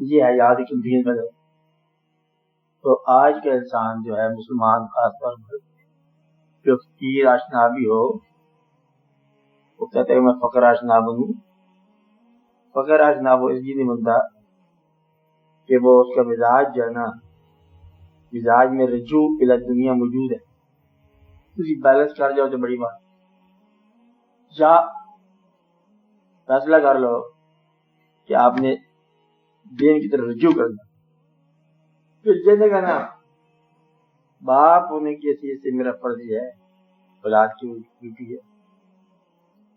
یہ ہے یاد کہ دین بدل. تو آج کا انسان جو ہے مسلمان خاص طور پر جو فقیر آشنا بھی ہو وہ کہتے ہیں میں فقر آشنا بنوں. فقر آشنا وہ اس لیے نہیں بنتا کہ وہ اس کا مزاج جو ہے نا مزاج میں رجوع الی دنیا موجود ہے. تھی بیلنس کر جاؤ تو بڑی بات. یا فیصلہ کر لو کہ آپ نے دین کی طرف رجوع کرنا. پھر جیسے کہ نا باپ ہونے کی حیثیت سے میرا فرض یہ ہے, اولاد کی ڈیوٹی ہے.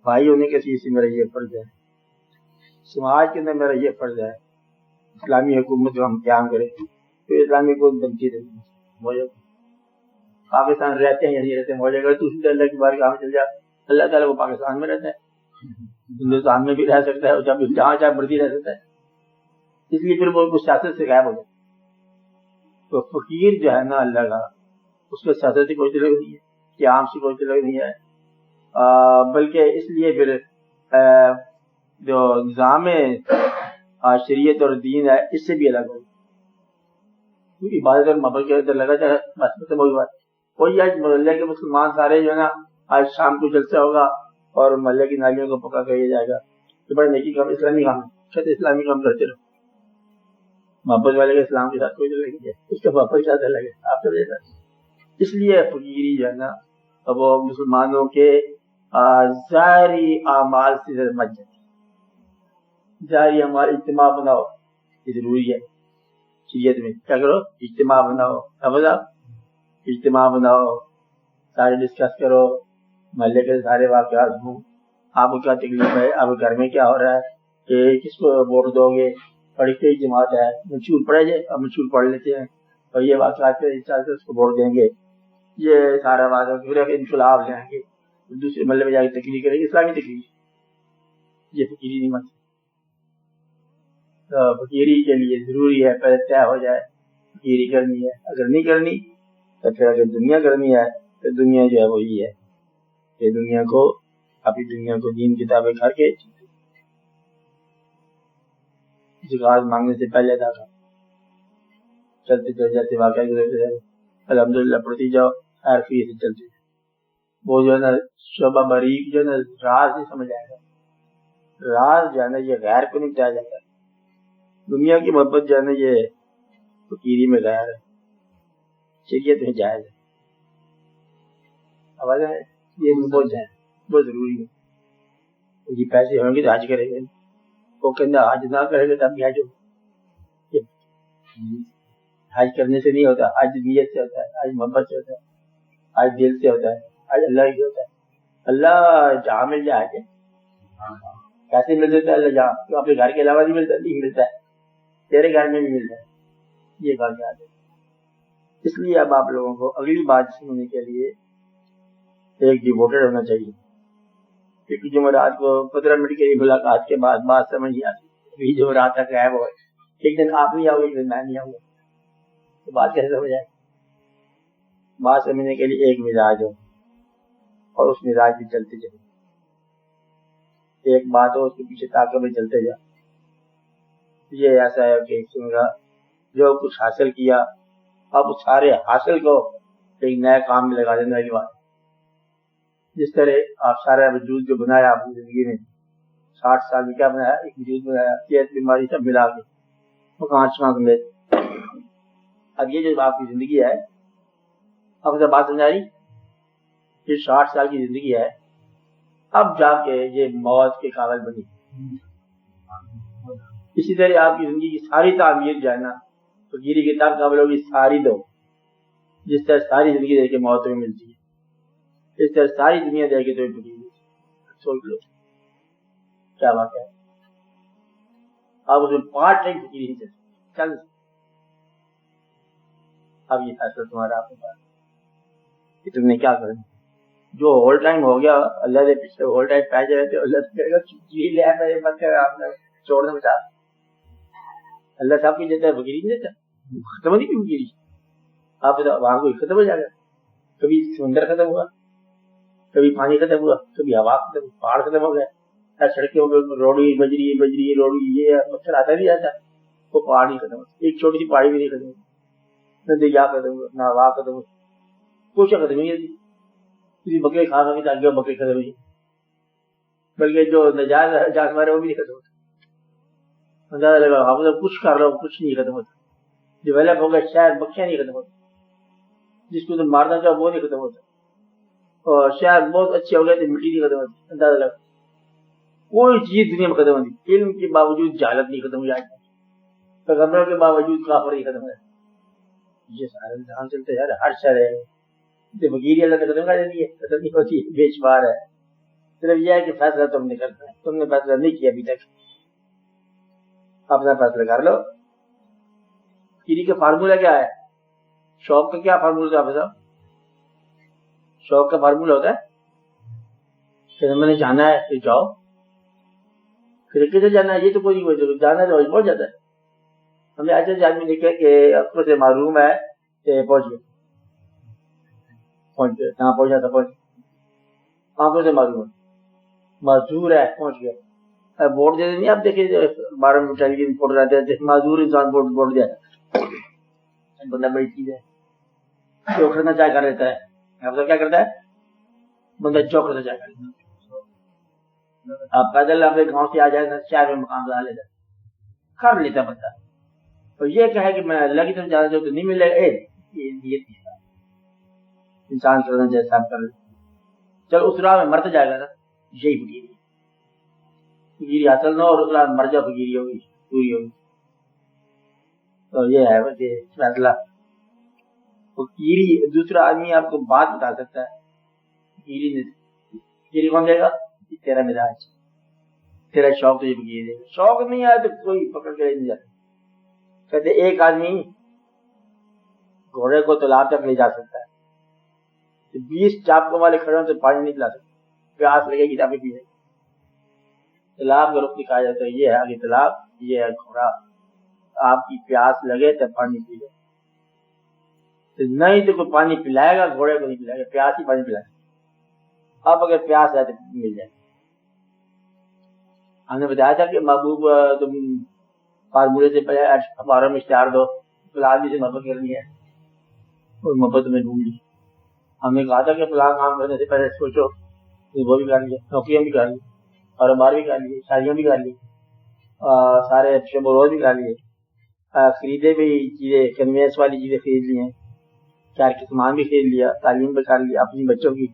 بھائی ہونے کی حیثیت سے میرا یہ فرض ہے. سماج کے اندر میرا یہ فرض ہے اسلامی حکومت جو ہم قیام کریں تو اسلامی حکومت بنتی رہے. پاکستان رہتے ہیں یا نہیں رہتے موجود اگر دوسری اللہ کی بارگاہ میں چل جائے اللہ تعالیٰ وہ پاکستان میں رہتا ہے, ہندوستان میں بھی رہ سکتا ہے اور جب جہاں چاہے مرضی رہ سکتا ہے. اس لیے پھر وہ سیاست سے غائب ہو جائے. تو فقیر جو ہے نا اللہ کا اس کو سیاست سے کوئی تعلق نہیں ہے, قیام سے کوئی تعلق نہیں ہے, بلکہ اس لیے پھر جو نظام شریعت اور دین ہے اس سے بھی الگ ہو. عبادت اور محبت کے اندر لگا جائے بس ختم ہوگی بات. کوئی آج محلے کے مسلمان سارے جو ہے نا آج شام کو جلسہ ہوگا اور محلے کی نالیوں کو پکا کر جائے گا کہ بڑے نیکی کام اسلامی کام ہے, اسلامی کام کرتے رہو. محبت والے کے اسلام کے ساتھ کوئی تعلق نہیں ہے, اس کا محبت کے ساتھ الگ ہے آپ کا. اس لیے فقیری جو ہے نا وہ مسلمانوں کے ظاہری اعمال سے مچ جاتی. ظاہری اعمال اجتماع بناؤ یہ ضروری ہے شریعت میں. کیا کرو اجتماع بناؤ, اجتماع بناؤ, سارے ڈسکس کرو, محلے کے سارے واقعات ہوں, آپ کو کیا تکلیف ہے, آپ کے گھر میں کیا ہو رہا ہے, کہ کس کو ووٹ دو گے, بڑی کئی جماعت ہے منشور پڑھے جائے, اب منشور پڑھ لیتے ہیں اور یہ واقعات اس کو ووٹ دیں گے, یہ سارا واقعہ پھر انقلاب لیں گے, دوسرے محلے میں جا کے تقریر کریں گے, اسلامی تقریر. یہ فقیری نہیں مت. فقیری کے لیے ضروری ہے پہلے طے ہو جائے فقیری کرنی ہے. اگر نہیں کرنی تو پھر اگر دنیا کرنی ہے تو دنیا جو ہے وہی ہے کہ دنیا کو اپنی دنیا کو دین کتابیں کر کے زکات مانگنے سے پہلے ادا کر چلتے چل جاتے واقعہ گزرتے جائے الحمدللہ پڑھتی جاؤ خیر فی سے چلتے جائے. وہ جو ہے نا شعبہ باریک جو ہے نا راز نہیں سمجھ آئے گا. راز جو ہے نا یہ غیر کو نہیں بتایا جاتا. دنیا کی محبت جو ہے نا یہ فقیری میں غیر ہے, شریعت میں جائز ہے. آواز ہے یہ بہت جائز بہت ضروری ہے. یہ پیسے ہوں گے تو حج کریں گے, وہ کہنا حج نہ کریں گے تب بھی حج ہوگا. حج کرنے سے نہیں ہوتا, حج نیت سے ہوتا ہے, حج محبت سے ہوتا ہے, حج دل سے ہوتا ہے, حج اللہ ہی ہوتا ہے. اللہ جہاں مل جائے حج کیسے مل جاتا ہے اللہ جہاں, تو اپنے گھر کے علاوہ نہیں ملتا, نہیں ملتا ہے, تیرے گھر میں بھی ملتا ہے. یہ بات یاد ہے. اس لیے اب آپ لوگوں کو اگلی بات سننے کے لیے ایک ڈیووٹڈ ہونا چاہیے, کیونکہ جمعرات کو 15 منٹ کے ملاقات کے بعد بات سمجھ نہیں آتی. ابھی جمعرات تک غائب ہو, ایک دن آپ نہیں آؤ ایک دن میں نہیں آؤں گا, تو بات کیسے سمجھ آئے. بات سمجھنے کے لیے ایک مزاج ہو اور اس مزاج بھی چلتے جائے, ایک بات ہو اس کے پیچھے طاقت میں چلتے جا. یہ ایسا ہے کہ سنگا جو کچھ حاصل کیا اب سارے حاصل کو ایک نئے کام میں لگا دینے والی بات. جس طرح آپ سارا وجود جو بنایا اپنی زندگی میں 60 سال میں کیا بنایا, ایک وجود بنایا, صحت بیماری سب ملا کے مکان شمک لے. اب یہ جو آپ کی زندگی ہے اب سے بات سمجھا رہی, یہ 60 سال کی زندگی ہے, اب جا کے یہ موت کے قابل بنی. اسی طرح آپ کی زندگی کی ساری تعمیر جو ہے نا فقیری کے تب قابل ہوگی ساری دو. جس طرح ساری زندگی دے کے موت میں ملتی ہے اس طرح ساری دنیا دے کے تو فقیر. سوچ لو کیا بات ہے. آپ اس میں پارٹ نہیں فقیری نہیں چل. اب یہ فیصلہ تمہارا آپ کے پاس کہ تم نے کیا کرنا. جو ہول ٹائم ہو گیا اللہ کے پیچھے ہول ٹائم پہ جائے تو اللہ سے کہے گا فقیری لے آئے مت کر آپ نے چھوڑنا بتا. اللہ صاحب کی دیتا ہے فقیری نہیں دیتا, ختم نہیں کی فقیری. آپ وہاں کوئی ختم ہو جائے گا. کبھی سمندر ختم ہوا, کبھی پانی ختم ہوا, کبھی ہوا ختم, پہاڑ ختم ہو گئے, سڑکیں ہو گئی, روڑی بجری روڑی, یہ پتھر آتا بھی آتا, وہ پہاڑ نہیں ختم ہوتا، ایک چھوٹی سی پہاڑی بھی نہیں ختم ہوتی، نہ دریا ختم ہوتا، نہ ہوا ختم ہوتی، کچھ ختم نہیں ہوتی. کسی بکرے کھا کھا کے آگے بکرے ختم ہوئی، بلکہ جو نجائز جانور ہے وہ بھی نہیں ختم ہوتا. اندازہ لگا ہم کچھ کر رہا ہوں کچھ نہیں ختم ہوتا. ڈیولپ ہو گیا شہر، بکیاں نہیں ختم ہوتی، جس کو تو مارنا چاہو وہ نہیں ختم ہوتا. اور شہر بہت اچھے ہو گئے تو مٹی نہیں ختم ہوتی. اندازہ لگا کوئی چیز دنیا میں ختم ہوتی. علم کے باوجود جہالت نہیں ختم ہوئی آج تک، پیغمبروں کے باوجود کافر نہیں ختم ہوئے. یہ سارے انسان چلتے یار، ہر شہر ہے فقیری اللہ نے ختم کر دینی ہے، ختم نہیں ہوتی، بے شمار ہے. صرف یہ ہے کہ فیصلہ تم نے کرنا ہے، تم نے فیصلہ نہیں کیا ابھی تک، اپنا فیصلہ کر لو. فقیری کا فارمولہ کیا ہے؟ شوق کا کیا فارمولہ ہے صاحب؟ شوق کا فارمولہ ہوتا ہے کہ میں نے جانا ہے تو جاؤ، پھر کدھر جانا ہے یہ تو کوئی نہیں، جانا ہے تو پہنچ جاتا ہے. ہمیں ایسے آدمی دیکھے کہ اپنے سے معروم ہے کہ پہنچ گئے کہاں پہنچا تھا، پہنچ آنکھوں سے معلوم ہے، معذور ہے پہنچ گیا. ووٹ دے دیں آپ دیکھیں 12 منٹ ٹیلی ویژن فوٹو رہتے ہیں، معذور انسان ووٹ دیا بندہ بڑی چیز ہے. چوکھنا چاہ کر لیتا ہے، آپ کیا کرتا ہے بندہ چوکھنا چاہ کر لیتا ہے. آپ پیدل اپنے گاؤں سے آ جائے شہر میں مقام بنا لیتا کر لیتا بندہ. اور یہ کہے کہ میں اللہ کی طرف جانا چاہوں تو نہیں ملے گا، یہ نیت انسان کرنا جیسا کر لے. چل اس راہ میں مرتا جائے گا نا، یہی فقیری حاصل نہ ہو، اور اس راہ میں مر جا فقیری ہوگی پوری ہوگی. تو یہ ہے کہ فیصلہ. فقیری دوسرا آدمی آپ کو بات بتا سکتا ہے، فقیری کون دے گا؟ تیرا مزاج، تیرا شوق تجھے فقیری دے گا. شوق نہیں آیا تو کوئی پکڑ کے نہیں جاتا. کہتے ایک آدمی گھوڑے کو تالاب تک لے جا سکتا ہے، 20 چاپکوں والے کھڑے ہوں تو پانی نہیں پلا سکتے، پیاس لگے گی تاکہ پیے. تالاب کا رخ دکھایا جاتا ہے، یہ ہے آگے تالاب، یہ ہے گھوڑا. آپ کی پیاس لگے تو پانی پی لو، نہیں تو کوئی پانی پلائے گا گھوڑے کو نہیں پلائے گا، پیاس ہی پانی پلائے گا. اب اگر پیاس ہے تو مل جائے. ہم نے بتایا تھا کہ محبوب تم فارمولے سے پہلے اخباروں میں اشتہار دو، فلاں آدمی سے محبت کرنی ہے اور محبت میں ڈھونڈ لی. ہم نے کہا تھا کہ فلاں کام کرنے سے پہلے سوچو، وہ بھی کر لیا، نوکریاں بھی کر لی، کاروبار بھی کر لیے، شادیاں بھی کر لی، سارے شب و روز بھی کر لیے، خریدے بھی چیزیں، کنوینس والی چیزیں خرید لی ہیں، چار کے سامان بھی خرید لیا، تعلیم بھی کر لیا اپنی بچوں کی.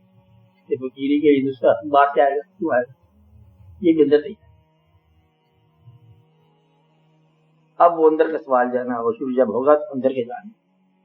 فقیری کے دوسرا بات سے آئے گا، کیوں آئے گا؟ یہ بھی اندر نہیں. اب وہ اندر کا سوال جانا وہ شروع جب ہوگا تو اندر کے جانے